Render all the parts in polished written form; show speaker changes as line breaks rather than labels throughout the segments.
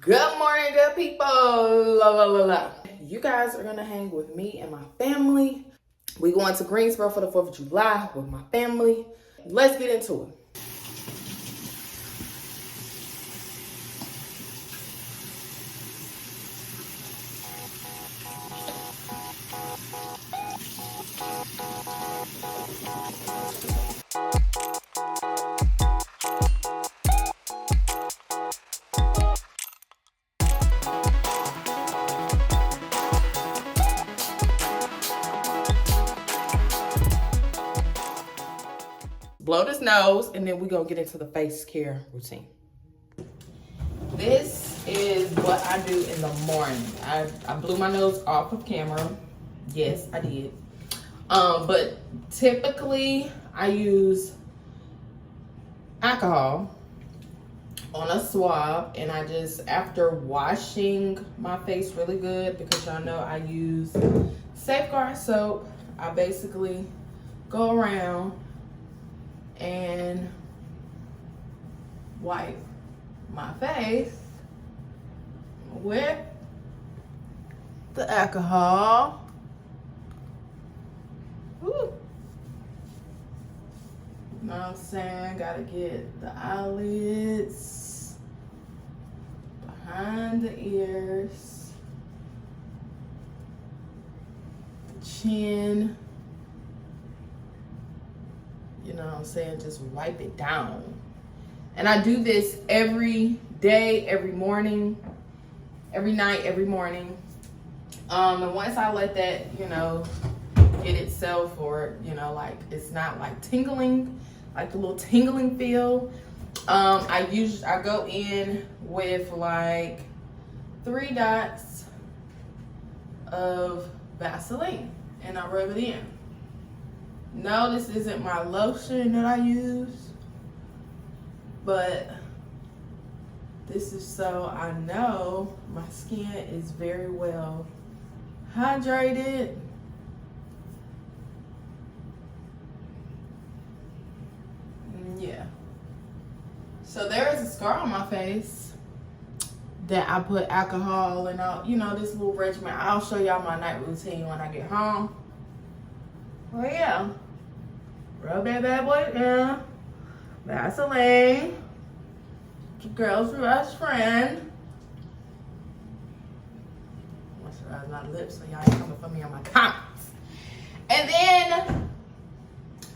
Good morning, good people. La, la, la, la. You guys are gonna hang with me and my family. We going to Greensboro for the 4th of July with my family. Let's get into it. Blow this nose, and then we're gonna get into the face care routine. This is what I do in the morning. I blew my nose off of camera. Yes, I did. But typically I use alcohol on a swab, and I just, after washing my face really good, because y'all know I use Safeguard soap, I basically go around and wipe my face with the alcohol. Woo. You know what I'm saying? Gotta get the eyelids, behind the ears, the chin. You know what I'm saying? Just wipe it down. And I do this every day, every morning, every night, every morning. And once I let that, get itself, or, like, it's not like tingling, like the little tingling feel. I go in with like 3 dots of Vaseline, and I rub it in. No, this isn't my lotion that I use, but this is so I know my skin is very well hydrated. Yeah. So there is a scar on my face that I put alcohol and all, this little regimen. I'll show y'all my night routine when I get home. Well, yeah. Rub that bad boy in. Vaseline. Your girl's best friend. Moisturize my lips so y'all ain't coming for me on my comments. And then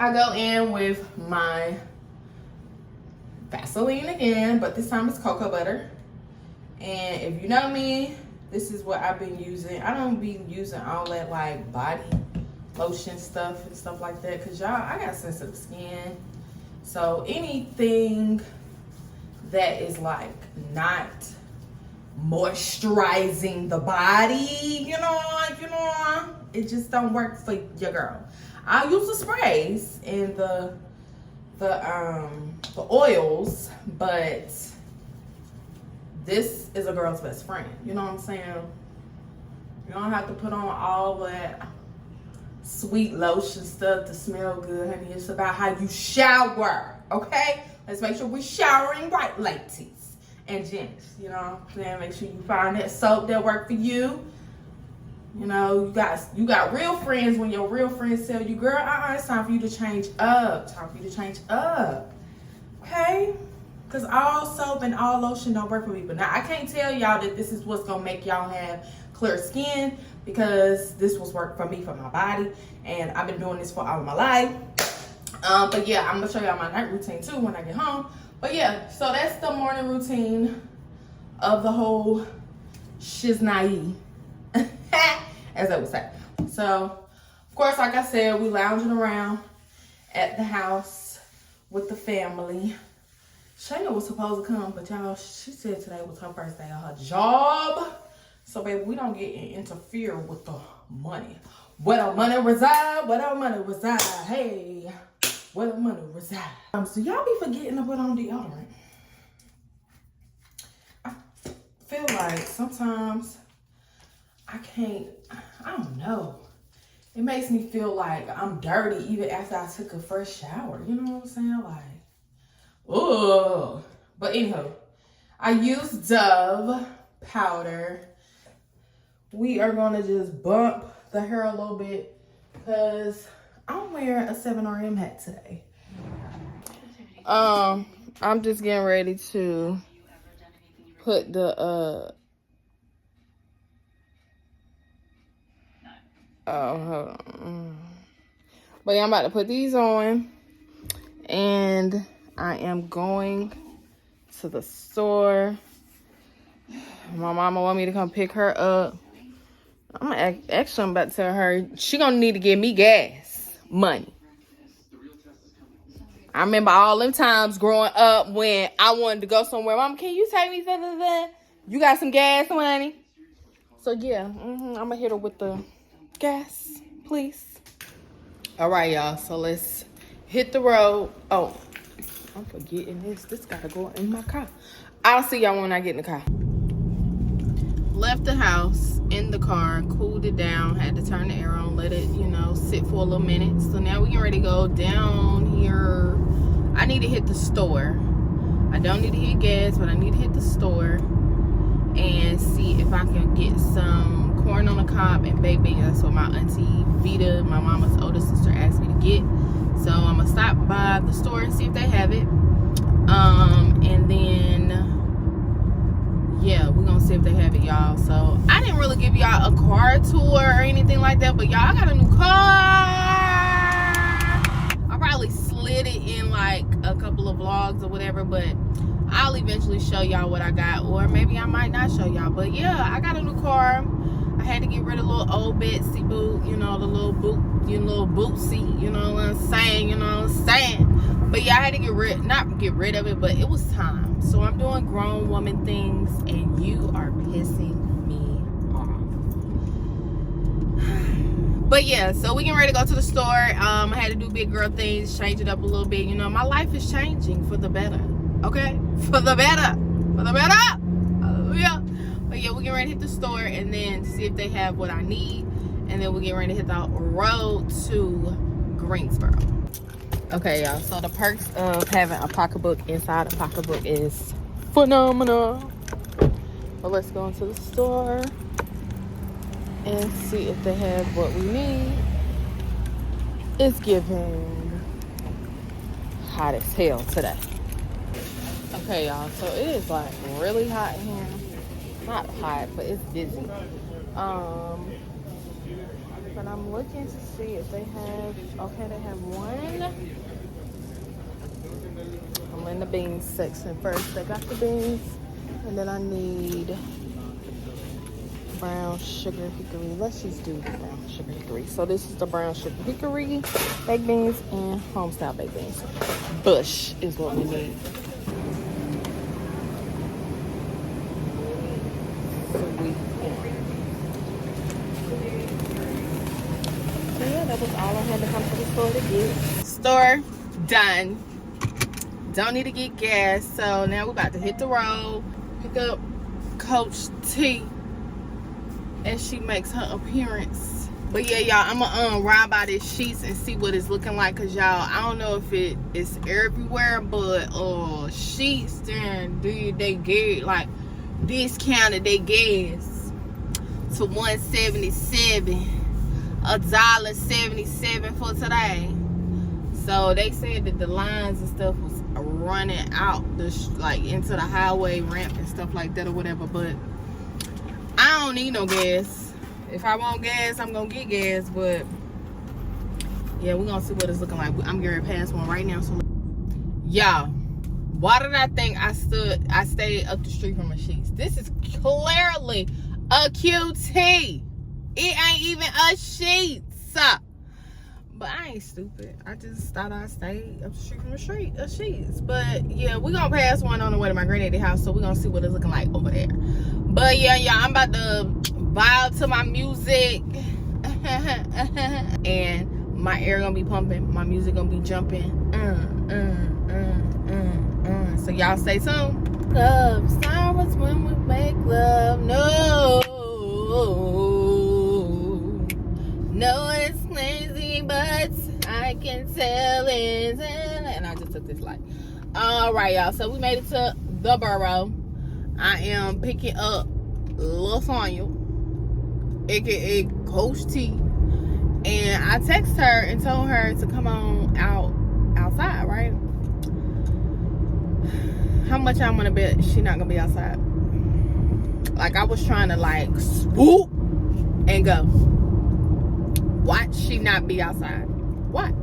I go in with my Vaseline again, but this time it's cocoa butter. And if you know me, this is what I've been using. I don't be using all that like body lotion stuff and stuff like that, because y'all, I got sensitive skin. So anything that is like not moisturizing the body, it just don't work for your girl. I'll use the sprays and the oils, but this is a girl's best friend. You know what I'm saying? You don't have to put on all that sweet lotion stuff to smell good, honey. It's about how you shower, okay? Let's make sure we're showering right, ladies and gents. You know what I'm saying? Make sure you find that soap that work for you. You got real friends when your real friends tell you, girl, it's time for you to change up. Okay? Because all soap and all lotion don't work for me. But now I can't tell y'all that this is what's going to make y'all have clear skin, because this was work for me, for my body. And I've been doing this for all of my life. But yeah, I'm going to show y'all my night routine too when I get home. But yeah, so that's the morning routine of the whole shiznai, as I would say. So, of course, like I said, we lounging around at the house with the family. Shayna was supposed to come, but y'all, she said today was her first day of her job. So, baby, we don't get interfere with the money. Where the money reside, hey, where the money reside. So y'all be forgetting to put on deodorant. I feel like sometimes I don't know. It makes me feel like I'm dirty even after I took a fresh shower. You know what I'm saying? Like, oh. But anyhow, I used Dove powder. We are gonna just bump the hair a little bit because I'm wearing a 7RM hat today. I'm just getting ready to put the oh, hold on. But yeah, I'm about to put these on, and I am going to the store. My mama want me to come pick her up. Actually, I'm about to tell her she gonna need to give me gas money. I remember all them times growing up when I wanted to go somewhere. Mom, can you take me to you got some gas money? So yeah, I'm gonna hit her with the gas, please. All right, y'all. So let's hit the road. Oh, I'm forgetting this. This gotta go in my car. I'll see y'all when I get in the car. Left the house in the car, cooled it down, had to turn the air on, let it, you know, sit for a little minute. So now we getting ready to go down here. I need to hit the store. I don't need to hit gas, but I need to hit the store and see if I can get some corn on the cob and baked beans. That's what my auntie Vita, my mama's older sister, asked me to get. So I'm gonna stop by the store and see if they have it. And then yeah, we're gonna see if they have it, y'all. So I didn't really give y'all a car tour or anything like that, but y'all, I got a new car. I probably slid it in like a couple of vlogs or whatever, but I'll eventually show y'all what I got, or maybe I might not show y'all. But yeah, I got a new car. I had to get rid of the little old Betsy boot, you know, the little boot, little boot seat, you know what I'm saying, But yeah, I had to not get rid of it, but it was time. So I'm doing grown woman things, and you are pissing me off. But yeah, so we getting ready to go to the store. I had to do big girl things, change it up a little bit. You know, my life is changing for the better. Okay? For the better. For the better. Hallelujah. But yeah, we getting ready to hit the store and then see if they have what I need. And then we getting ready to hit the road to Greensboro. Okay, y'all, so the perks of having a pocketbook inside a pocketbook is phenomenal. But let's go into the store and see if they have what we need. It's giving hot as hell today. Okay, y'all, so it is like really hot in here. Not hot, but it's busy. But I'm looking to see if they have, okay, they have one. I'm in the beans section first. They got the beans. And then I need brown sugar hickory. Let's just do the brown sugar hickory. So this is the brown sugar hickory baked beans and homestyle baked beans. Bush is what we need. That was all I had to come to the store to get. Store done. Don't need to get gas. So now we're about to hit the road, pick up Coach T as she makes her appearance. But yeah, y'all, I'm gonna ride by these sheets and see what it's looking like, cause y'all, I don't know if it is everywhere, but sheets then they get like discounted they gas to $177. $1.77 for today. So they said that the lines and stuff was running out like into the highway ramp and stuff like that or whatever. But I don't need no gas. If I want gas, I'm gonna get gas. But yeah, we're gonna see what it's looking like. I'm getting past one right now. So y'all, why did I think I stayed up the street from a sheets? This is clearly a QT. It ain't even a sheets. But I ain't stupid. I just thought I'd stay up the street from a sheets. But yeah, we're gonna pass one on the way to my granddaddy's house, so we're gonna see what it's looking like over there. But yeah, I'm about to vibe to my music. And my air gonna be pumping, my music gonna be jumping. So y'all stay tuned. Love starts when we make love. No, it's crazy, but I can tell it. And I just took this light. All right, y'all. So we made it to the borough. I am picking up Lasagna, aka Coach T, and I texted her and told her to come on outside, right? How much I'm gonna bet she not gonna be outside? Like, I was trying to like swoop and go. Watch she not be outside. Watch.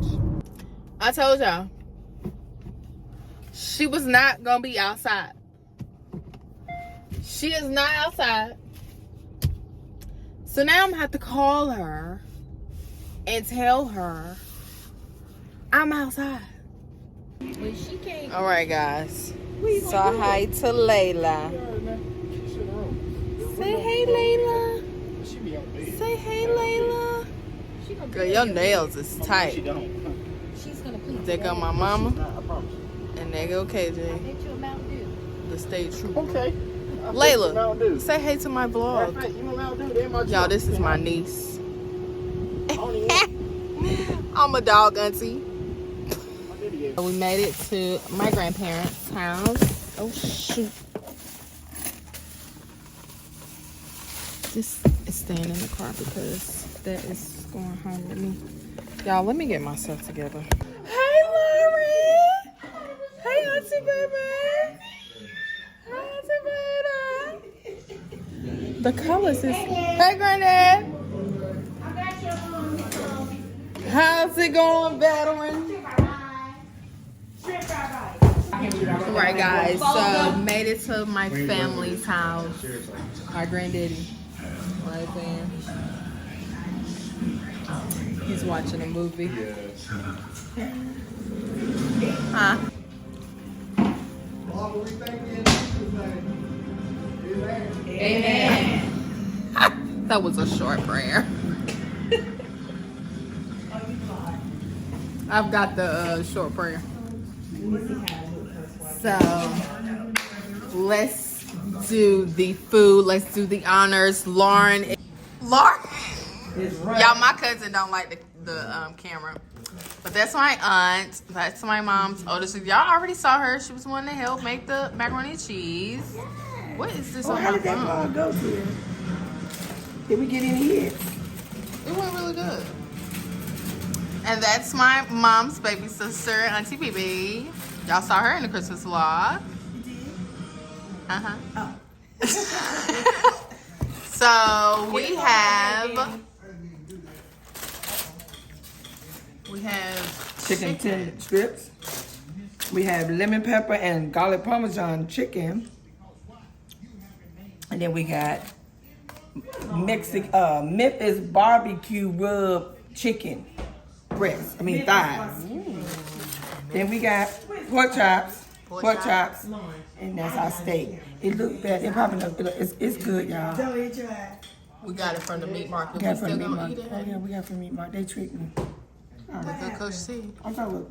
I told y'all she was not gonna be outside. She is not outside. So now I'm gonna have to call her and tell her I'm outside.
Well, she can't.
All right, guys. So hi to Layla. Say hey, Layla. Say hey, Layla. Girl, your nails is tight.
She's gonna please.
There go my mama, and there go
I
KJ,
bet you a Mountain Dew.
the state trooper.
Okay.
Layla, say hey to my vlog. Y'all, this is my niece. I'm a dog auntie. We made it to my grandparents' house. Oh shoot. This is staying in the car because that is going home with me. Y'all, let me get myself together. Hey, Lori. Hey, Auntie Baby. Hi, Auntie Baby. The colors is... Hey, Granddad. How's it going, veteran? Alright, guys, so made it to my family's house. My granddaddy. Right there. He's watching a movie. Huh? Amen. That was a short prayer. I've got the short prayer. So let's do the food. Let's do the honors. Lauren. Y'all, my cousin don't like the camera, but that's my aunt. That's my mom's oldest. Y'all already saw her. She was the one to help make the macaroni and cheese. What is this?
How did that vlog go to? Did we get in here?
It went really good. And that's my mom's baby sister, Auntie BB. Y'all saw her in the Christmas vlog.
You did?
Uh-huh.
Oh.
So we have
Chicken tender strips. We have lemon pepper and garlic parmesan chicken. And then we got Memphis barbecue rub chicken breast. Thighs. Then we got pork chops, and that's our steak. It looked bad. It probably it's good, y'all.
we got it from the meat market.
We
We
got
still
from meat
gonna
market.
eat it.
Oh yeah, we got from meat market. They treat me.
Look at Coach C.
I'm talking about,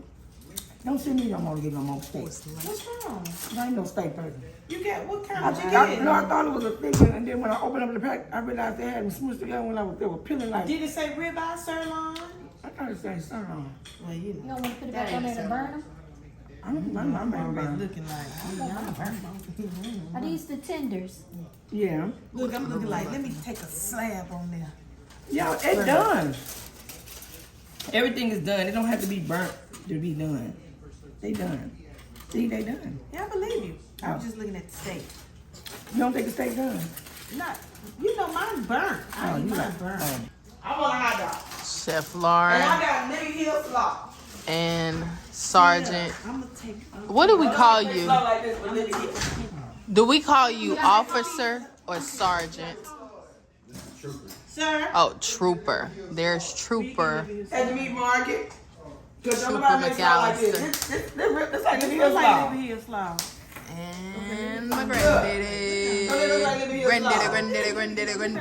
don't send me no more to get no more steak.
What's wrong?
I ain't no steak person.
You got what kind
I
of chicken?
thought it was a thick one, and then when I opened up the pack, I realized they had them smooshed together when they were peeling like.
Did it say ribeye, sirloin?
I thought it said sirloin.
Well, you
You don't want to put it back on there and burn them?
I'm
looking like.
Are these the tenders?
Yeah.
Look, I'm looking like. Let me take a slab on there.
Yo, it's done. Everything is done. It don't have to be burnt to be done. They done. See, they done.
Yeah, I believe you.
Oh.
I'm just looking at the steak.
You don't think the steak done?
Not, you know, mine burnt. I eat
you
mine
like-
burnt.
oh.
I want a hot dog.
Chef Lauren
got Nigga Hill slaw.
and Sergeant.
I'm gonna take.
What do we call you?
like this, but let it get.
Do we call you officer or sergeant?
Sir.
Oh, trooper. There's trooper.
At the meat market. Cause
Trooper
nobody makes it like this.
McAllister.
This like the
It
Hill
looks like
slaw.
Nigga Hill slaw.
And my granddaddy. Granddaddy.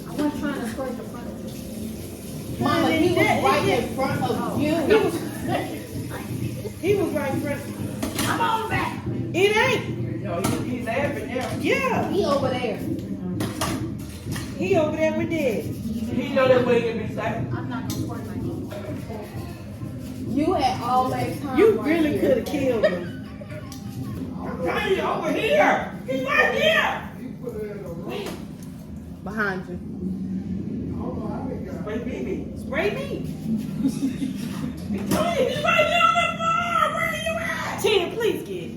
I wasn't trying to squirt the front of it.
Mama, he was right in front of you. He was right in front. I'm on back. It ain't.
Yo, he's laughing now.
Yeah.
He over there.
He over there with that.
He know that way he can be saying.
I'm not gonna squirt my knee. You had all that time.
You
right
really
here.
could have killed him. Johnny over here. He's right here.
Behind you.
Spray me. Spray me. Johnny, he's right here on the floor. Where are you at? Chen, please get him.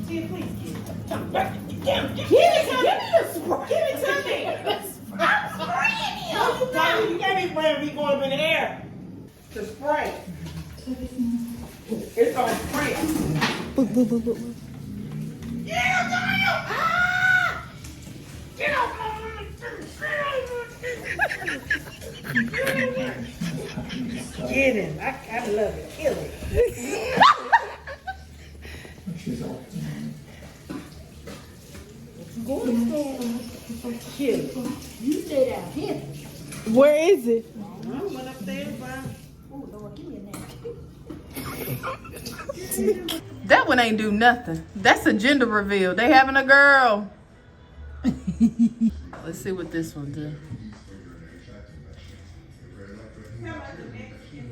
Chen, please get him. Give it to me. I'm spraying him. Johnny, you can't be spraying me going up in the air. The spray. It's on spray. Yeah, Johnny! Ah! Get off my Get him. I love it. Kill it. Kill it.
You stay down here.
Where is it?
I went upstairs, but
Oh, Lord, give me a nap.
That one ain't do nothing. That's a gender reveal. They having a girl. Let's see what this one do.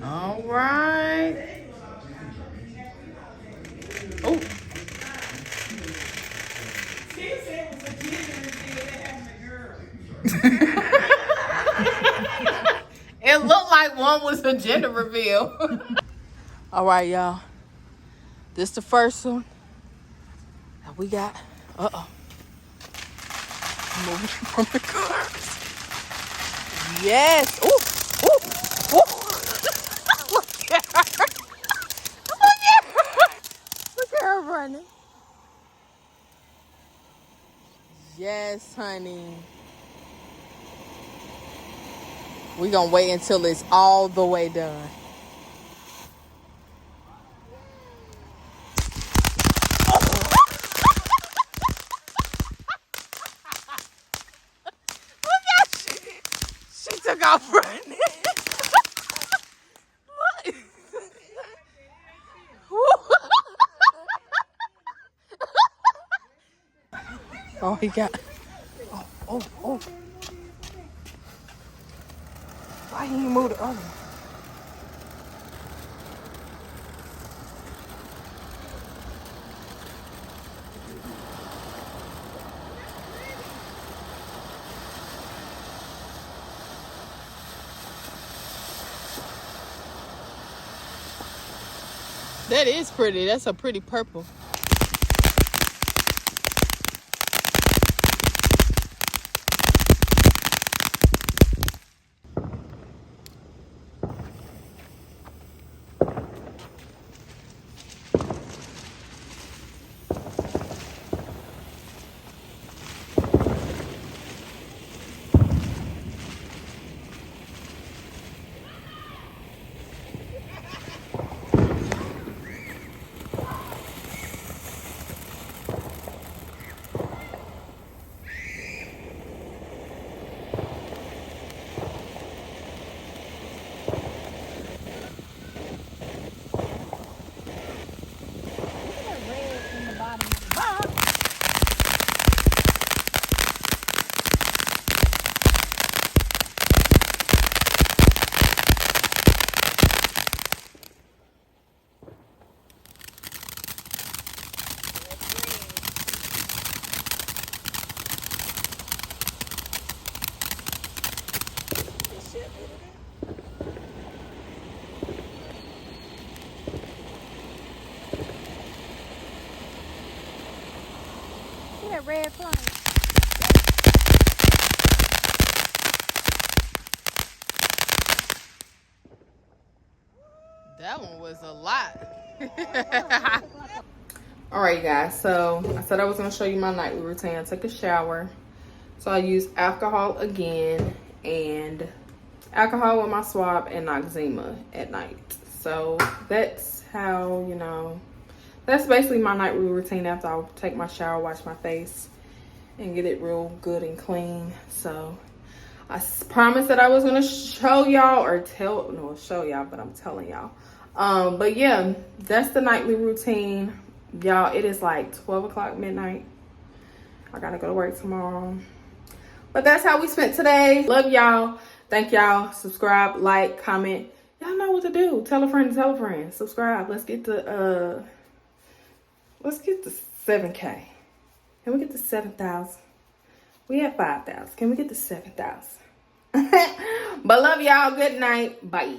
All right. Oh. It looked like one was a gender reveal. All right, y'all. This the first one that we got. Uh-oh. Moving from the cars. Yes. Ooh. Ooh. Ooh. Look at her. Look at her. Look at her running. Yes, honey. We're going to wait until it's all the way done. She took off running. Oh, he got. Oh. Why he move the other one? That is pretty. That's a pretty purple.
That red flame.
That one was a lot. All right, guys. So I said I was going to show you my nightly routine. I took a shower. So I used alcohol again and alcohol with my swab and Noxzema at night. So that's how, you know, that's basically my nightly routine after I take my shower, wash my face, and get it real good and clean. So I promised that I was going to show y'all or show y'all, but I'm telling y'all. But yeah, that's the nightly routine. Y'all, it is like 12 o'clock midnight. I got to go to work tomorrow. But that's how we spent today. Love y'all. Thank y'all. Subscribe, like, comment. Y'all know what to do. Tell a friend to tell a friend. Subscribe. Let's get to Let's get to 7K. Can we get to 7,000? We have 5,000. Can we get to 7,000? But love y'all. Good night. Bye.